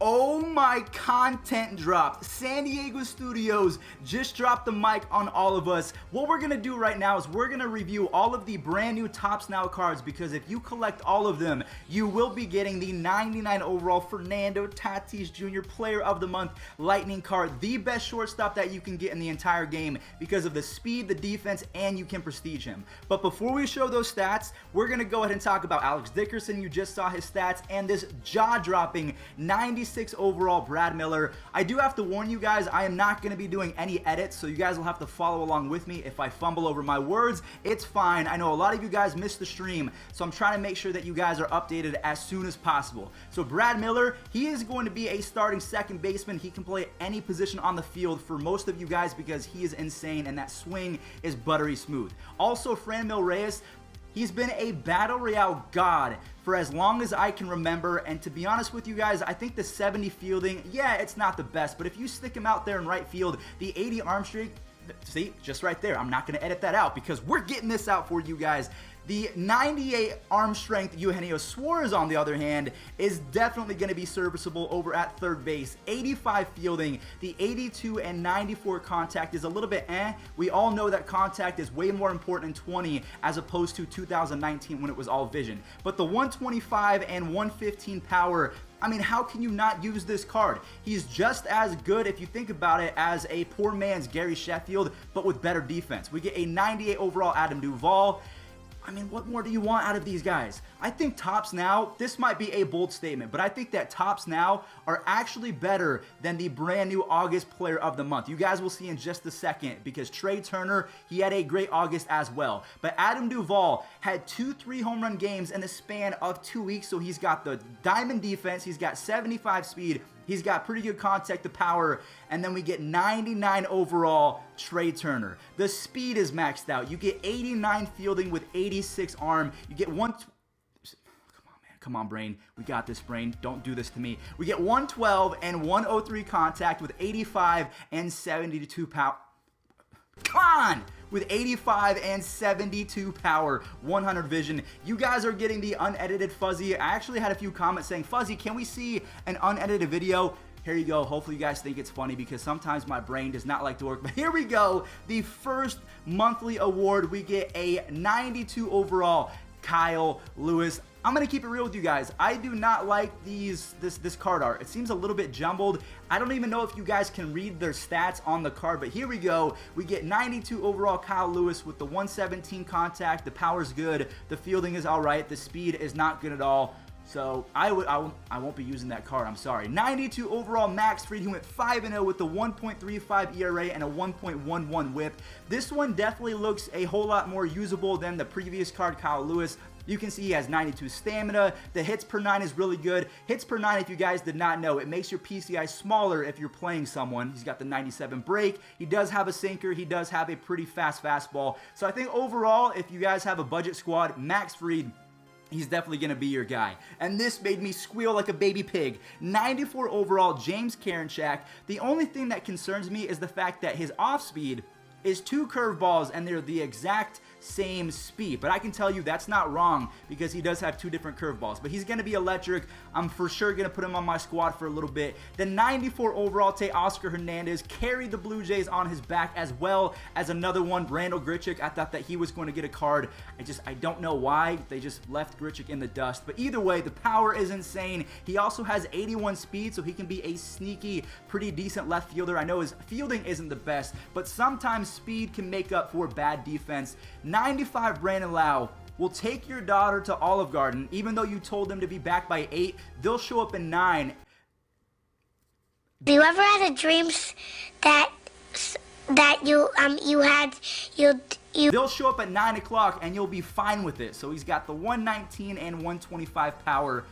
Oh my, content drop. San Diego Studios just dropped the mic on all of us. What we're gonna do right now is we're gonna review all of the brand new Topps Now cards, because if you collect all of them, you will be getting the 99 overall Fernando Tatis Jr. Player of the Month Lightning card, the best shortstop that you can get in the entire game because of the speed, the defense, and you can prestige him. But before we show those stats, we're gonna go ahead and talk about Alex Dickerson. You just saw his stats, and this jaw-dropping 96 overall Brad Miller. I do have to warn you guys, I am not going to be doing any edits, so you guys will have to follow along with me. If I fumble over my words, it's fine. I know a lot of you guys missed the stream, so I'm trying to make sure that you guys are updated as soon as possible. So Brad Miller, he is going to be a starting second baseman. He can play any position on the field for most of you guys because he is insane and that swing is buttery smooth. Also, Franmil Reyes, he's been a Battle Royale god for as long as I can remember, and to be honest with you guys, I think the 70 fielding, yeah, it's not the best, but if you stick him out there in right field, the 80 arm streak, see, just right there, I'm not going to edit that out because we're getting this out for you guys. The 98 arm strength Eugenio Suarez, on the other hand, is definitely going to be serviceable over at third base. 85 fielding, the 82 and 94 contact is a little bit We all know that contact is way more important in 20 as opposed to 2019 when it was all vision. But the 125 and 115 power, I mean, how can you not use this card? He's just as good, if you think about it, as a poor man's Gary Sheffield, but with better defense. We get a 98 overall Adam Duvall. I mean, what more do you want out of these guys? I think Topps Now, this might be a bold statement, but I think that Topps Now are actually better than the brand new August Player of the Month. You guys will see in just a second, because Trey Turner, he had a great August as well. But Adam Duvall had 2 3-home run games in the span of 2 weeks, so he's got the diamond defense, he's got 75 speed, he's got pretty good contact to power, and then we get 99 overall Trey Turner. The speed is maxed out. You get 89 fielding with 86 arm. You get Come on, brain. We got this, brain. Don't do this to me. We get 112 and 103 contact with 85 and 72 power. Come on! With 85 and 72 power, 100 vision. You guys are getting the unedited Fuzzy. I actually had a few comments saying, Fuzzy, can we see an unedited video? Here you go. Hopefully you guys think it's funny because sometimes my brain does not like to work. But here we go. The first monthly award. We get a 92 overall Kyle Lewis. I'm going to keep it real with you guys. I do not like this card art. It seems a little bit jumbled. I don't even know if you guys can read their stats on the card, but here we go. We get 92 overall Kyle Lewis with the 117 contact. The power's good. The fielding is all right. The speed is not good at all. So I won't be using that card. I'm sorry. 92 overall Max Fried. He went 5-0 with the 1.35 ERA and a 1.11 WHIP. This one definitely looks a whole lot more usable than the previous card, Kyle Lewis. You can see he has 92 stamina. The hits per 9 is really good. Hits per 9, if you guys did not know, it makes your PCI smaller if you're playing someone. He's got the 97 break. He does have a sinker. He does have a pretty fast fastball. So I think overall, if you guys have a budget squad, Max Fried, he's definitely going to be your guy. And this made me squeal like a baby pig. 94 overall James Karinchak. The only thing that concerns me is the fact that his off speed is 2 curveballs and they're the exact same speed. But I can tell you that's not wrong because he does have 2 different curveballs. But he's going to be electric. I'm for sure going to put him on my squad for a little bit. The 94 overall Teoscar Hernandez carried the Blue Jays on his back, as well as another one, Randall Grichuk. I thought that he was going to get a card. I don't know why. They just left Grichuk in the dust. But either way, the power is insane. He also has 81 speed, so he can be a sneaky, pretty decent left fielder. I know his fielding isn't the best, but sometimes speed can make up for bad defense. 95 Brandon Lau. Will take your daughter to Olive Garden, even though you told them to be back by 8. They'll show up in 9. Do you ever had a dream that They'll show up at 9 o'clock and you'll be fine with it. So he's got the 119 and 125 power.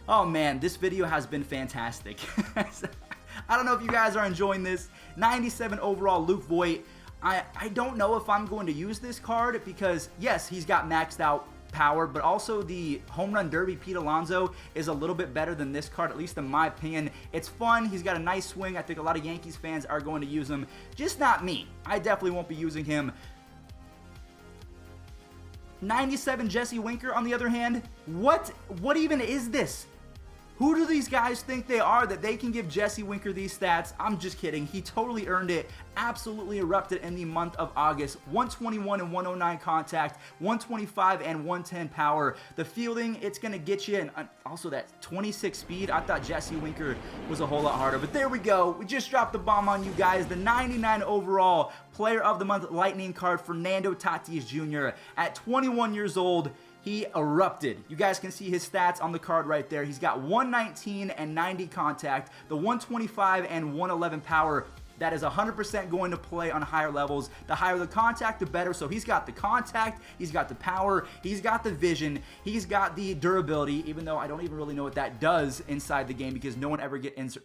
Oh man, this video has been fantastic. I don't know if you guys are enjoying this. 97 overall Luke Voigt. I don't know if I'm going to use this card because, yes, he's got maxed out power, but also the Home Run Derby Pete Alonso is a little bit better than this card, at least in my opinion. It's fun. He's got a nice swing. I think a lot of Yankees fans are going to use him. Just not me. I definitely won't be using him. 97 Jesse Winker, on the other hand. What even is this? Who do these guys think they are that they can give Jesse Winker these stats? I'm just kidding. He totally earned it. Absolutely erupted in the month of August. 121 and 109 contact, 125 and 110 power. The fielding, it's going to get you, and also that 26 speed. I thought Jesse Winker was a whole lot harder, but there we go. We just dropped the bomb on you guys. The 99 overall Player of the Month Lightning card, Fernando Tatis Jr. At 21 years old, he erupted. You guys can see his stats on the card right there. He's got 119 and 90 contact, the 125 and 111 power. That is 100% going to play on higher levels. The higher the contact, the better. So he's got the contact, he's got the power, he's got the vision, he's got the durability, even though I don't even really know what that does inside the game because no one ever get insert.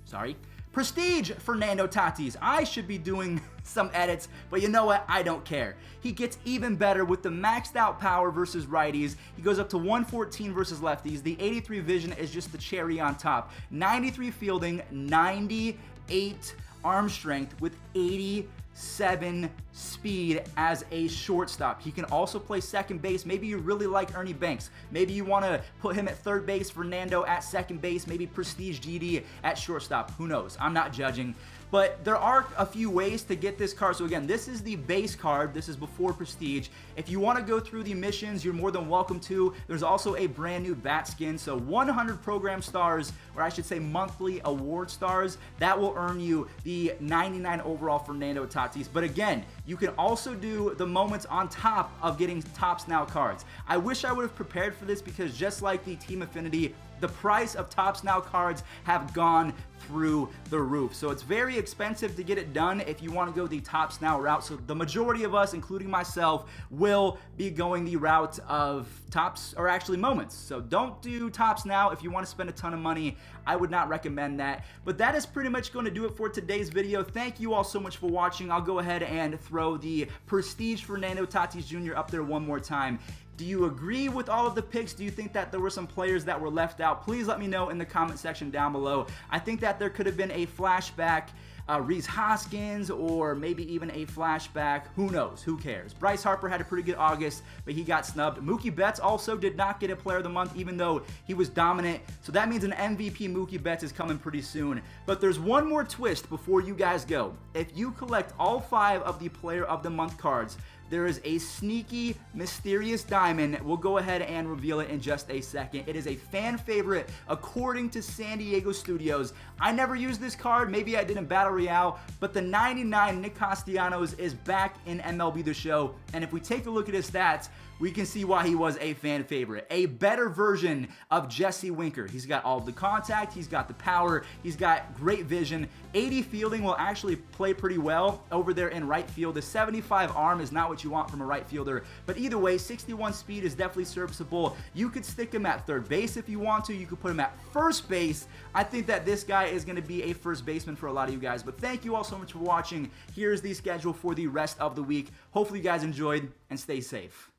Sorry. Prestige Fernando Tatis. I should be doing some edits, but you know what? I don't care. He gets even better with the maxed out power versus righties. He goes up to 114 versus lefties. The 83 vision is just the cherry on top. 93 fielding, 98 arm strength with 87 speed as a shortstop. He can also play second base. Maybe you really like Ernie Banks. Maybe you want to put him at third base, Fernando at second base, maybe Prestige GD at shortstop. Who knows? I'm not judging. But there are a few ways to get this card. So again, this is the base card. This is before Prestige. If you want to go through the missions, you're more than welcome to. There's also a brand new bat skin. So 100 program stars, or I should say monthly award stars, that will earn you the 99 overall Fernando Tatis. But again, you can also do the moments on top of getting Topps Now cards. I wish I would have prepared for this because just like the Team Affinity, the price of Topps Now cards have gone through the roof. So it's very expensive to get it done if you want to go the Topps Now route. So the majority of us, including myself, will be going the route of Topps, or actually moments. So don't do Topps Now if you want to spend a ton of money. I would not recommend that. But that is pretty much going to do it for today's video. Thank you all so much for watching. I'll go ahead and throw the Prestige Fernando Tatis Jr. up there one more time. Do you agree with all of the picks? Do you think that there were some players that were left out? Please let me know in the comment section down below. I think that there could have been a flashback Rhys Hoskins, or maybe even a flashback. Who knows? Who cares? Bryce Harper had a pretty good August, but he got snubbed. Mookie Betts also did not get a Player of the Month, even though he was dominant. So that means an MVP Mookie Betts is coming pretty soon. But there's one more twist before you guys go. If you collect all 5 of the Player of the Month cards, there is a sneaky, mysterious diamond. We'll go ahead and reveal it in just a second. It is a fan favorite according to San Diego Studios. I never used this card. Maybe I did in Battle Royale, but the 99 Nick Castellanos is back in MLB The Show. And if we take a look at his stats, we can see why he was a fan favorite. A better version of Jesse Winker. He's got all the contact, he's got the power, he's got great vision. 80 fielding will actually play pretty well over there in right field. The 75 arm is not what you want from a right fielder, but either way, 61 speed is definitely serviceable. You could stick him at third base if you want to. You could put him at first base. I think that this guy is going to be a first baseman for a lot of you guys, but thank you all so much for watching. Here's the schedule for the rest of the week. Hopefully you guys enjoyed, and stay safe.